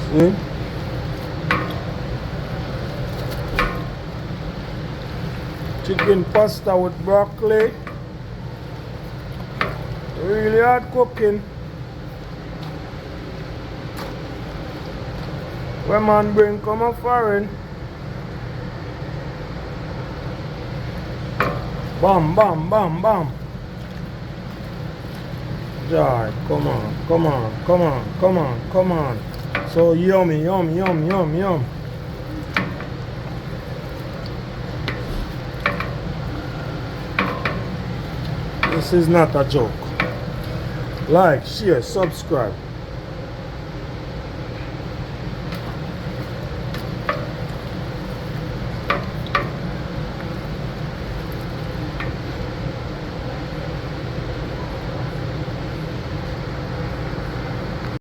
See? Chicken pasta with broccoli. Really hard cooking. When man bring come a foreign. Bam, bam, bam, bam. Joy, come on, come on, come on, come on, come on. So yummy, yum, yum, yum, yum. This is not a joke. Like, share, subscribe.